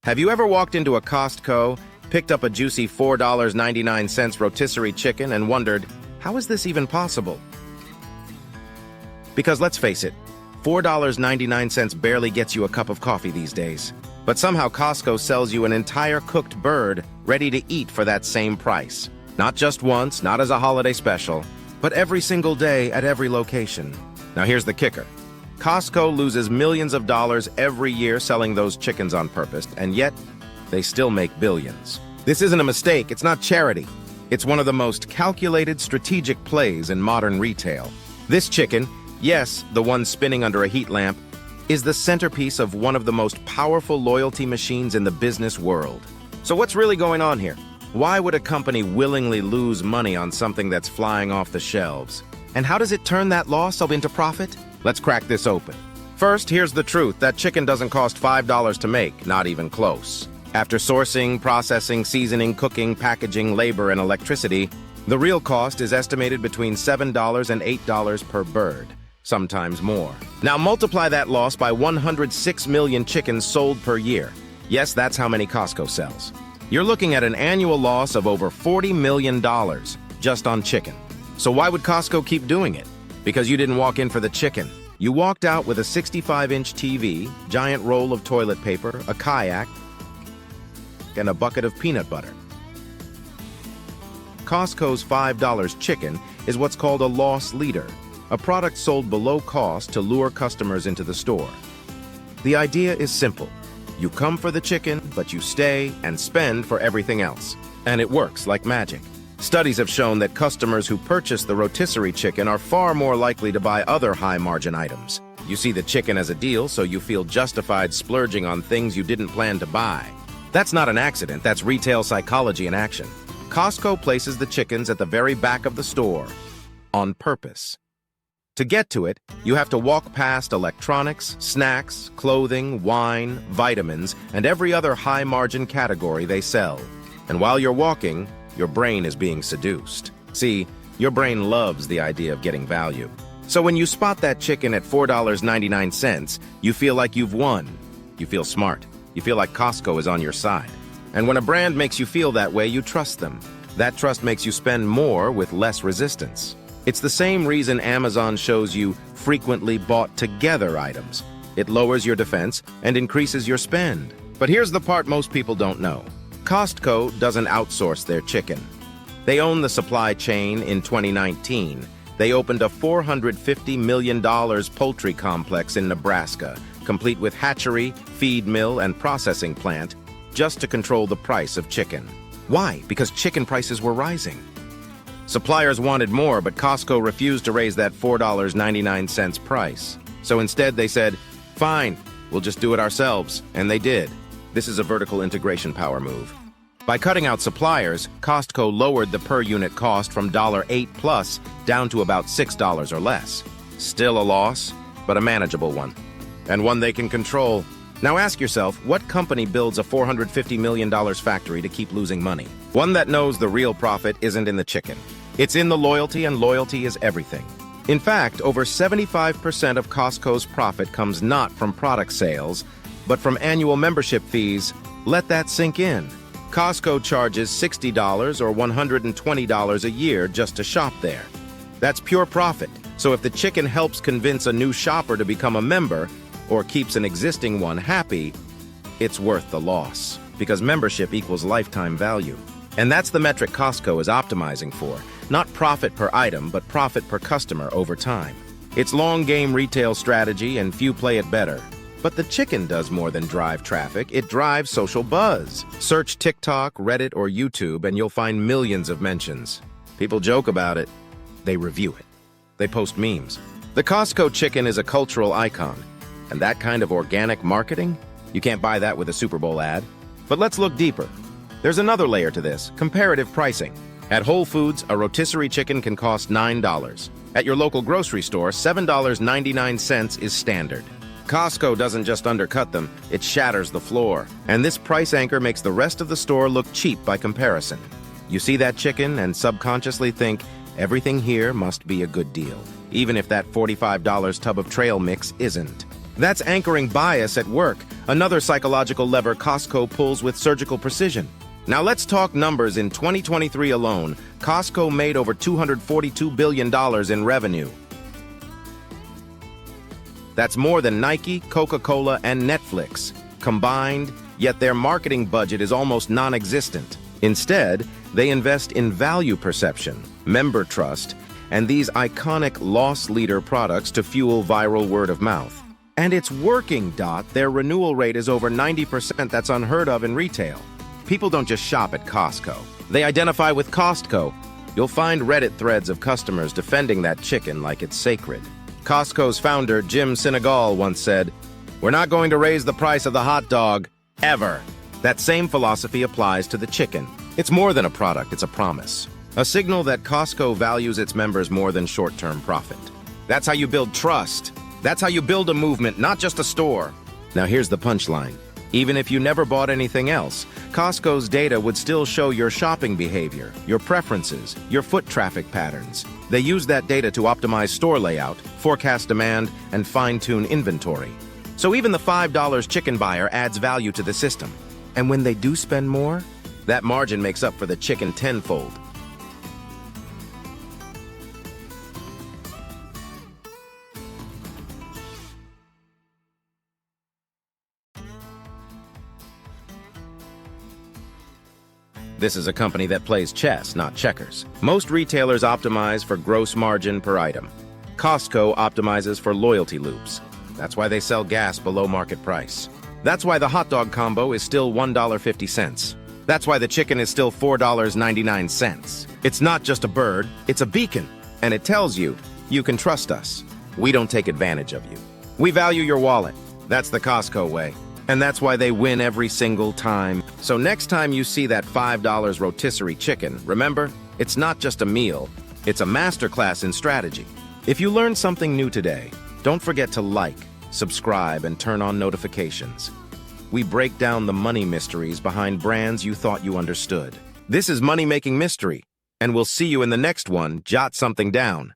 Have you ever walked into a Costco, picked up a juicy $4.99 rotisserie chicken, and wondered, how is this even possible? Because let's face it, $4.99 barely gets you a cup of coffee these days. But somehow Costco sells you an entire cooked bird ready to eat for that same price. Not just once, not as a holiday special, but every single day at every location. Now here's the kicker. Costco loses millions of dollars every year selling those chickens on purpose, and yet they still make billions. This isn't a mistake, it's not charity. It's one of the most calculated strategic plays in modern retail. This chicken, yes, the one spinning under a heat lamp, is the centerpiece of one of the most powerful loyalty machines in the business world. So what's really going on here? Why would a company willingly lose money on something that's flying off the shelves? And how does it turn that loss into profit? Let's crack this open. First, here's the truth. That chicken doesn't cost $5 to make, not even close. After sourcing, processing, seasoning, cooking, packaging, labor, and electricity, the real cost is estimated between $7 and $8 per bird, sometimes more. Now multiply that loss by 106 million chickens sold per year. Yes, that's how many Costco sells. You're looking at an annual loss of over $40 million just on chicken. So why would Costco keep doing it? Because you didn't walk in for the chicken. You walked out with a 65-inch TV, giant roll of toilet paper, a kayak, and a bucket of peanut butter. Costco's $5 chicken is what's called a loss leader, a product sold below cost to lure customers into the store. The idea is simple. You come for the chicken, but you stay and spend for everything else. And it works like magic. Studies have shown that customers who purchase the rotisserie chicken are far more likely to buy other high-margin items. You see the chicken as a deal, so you feel justified splurging on things you didn't plan to buy. That's not an accident, that's retail psychology in action. Costco places the chickens at the very back of the store, on purpose. To get to it, you have to walk past electronics, snacks, clothing, wine, vitamins, and every other high-margin category they sell. And while you're walking, your brain is being seduced. See, your brain loves the idea of getting value. So when you spot that chicken at $4.99, you feel like you've won. You feel smart. You feel like Costco is on your side. And when a brand makes you feel that way, you trust them. That trust makes you spend more with less resistance. It's the same reason Amazon shows you frequently bought together items. It lowers your defense and increases your spend. But here's the part most people don't know. Costco doesn't outsource their chicken. They own the supply chain. In 2019. They opened a $450 million poultry complex in Nebraska, complete with hatchery, feed mill, and processing plant, just to control the price of chicken. Why? Because chicken prices were rising. Suppliers wanted more, but Costco refused to raise that $4.99 price. So instead they said, fine, we'll just do it ourselves. And they did. This is a vertical integration power move. By cutting out suppliers, Costco lowered the per-unit cost from $8 plus down to about $6 or less. Still a loss, but a manageable one. And one they can control. Now ask yourself, what company builds a $450 million factory to keep losing money? One that knows the real profit isn't in the chicken. It's in the loyalty, and loyalty is everything. In fact, over 75% of Costco's profit comes not from product sales, but from annual membership fees. Let that sink in. Costco charges $60 or $120 a year just to shop there. That's pure profit. So if the chicken helps convince a new shopper to become a member, or keeps an existing one happy, it's worth the loss, because membership equals lifetime value. And that's the metric Costco is optimizing for. Not profit per item, but profit per customer over time. It's long-game retail strategy, and few play it better. But the chicken does more than drive traffic, it drives social buzz. Search TikTok, Reddit, or YouTube, and you'll find millions of mentions. People joke about it. They review it. They post memes. The Costco chicken is a cultural icon. And that kind of organic marketing? You can't buy that with a Super Bowl ad. But let's look deeper. There's another layer to this, comparative pricing. At Whole Foods, a rotisserie chicken can cost $9. At your local grocery store, $7.99 is standard. Costco doesn't just undercut them, it shatters the floor. And this price anchor makes the rest of the store look cheap by comparison. You see that chicken and subconsciously think, everything here must be a good deal, even if that $45 tub of trail mix isn't. That's anchoring bias at work, another psychological lever Costco pulls with surgical precision. Now let's talk numbers. In 2023 alone, Costco made over $242 billion in revenue. That's more than Nike, Coca-Cola, and Netflix combined, yet their marketing budget is almost non-existent. Instead, they invest in value perception, member trust, and these iconic loss leader products to fuel viral word of mouth. And it's working. Their renewal rate is over 90%. That's unheard of in retail. People don't just shop at Costco. They identify with Costco. You'll find Reddit threads of customers defending that chicken like it's sacred. Costco's founder, Jim Sinegal, once said, "We're not going to raise the price of the hot dog, ever." That same philosophy applies to the chicken. It's more than a product, it's a promise. A signal that Costco values its members more than short-term profit. That's how you build trust. That's how you build a movement, not just a store. Now here's the punchline. Even if you never bought anything else, Costco's data would still show your shopping behavior, your preferences, your foot traffic patterns. They use that data to optimize store layout, forecast demand, and fine-tune inventory. So even the $5 chicken buyer adds value to the system. And when they do spend more, that margin makes up for the chicken tenfold. This is a company that plays chess, not checkers. Most retailers optimize for gross margin per item. Costco optimizes for loyalty loops. That's why they sell gas below market price. That's why the hot dog combo is still $1.50. That's why the chicken is still $4.99. It's not just a bird, it's a beacon. And it tells you, you can trust us. We don't take advantage of you. We value your wallet. That's the Costco way. And that's why they win every single time. So next time you see that $5 rotisserie chicken, remember, it's not just a meal, it's a masterclass in strategy. If you learned something new today, don't forget to like, subscribe, and turn on notifications. We break down the money mysteries behind brands you thought you understood. This is Money Making Mystery, and we'll see you in the next one. Jot something down.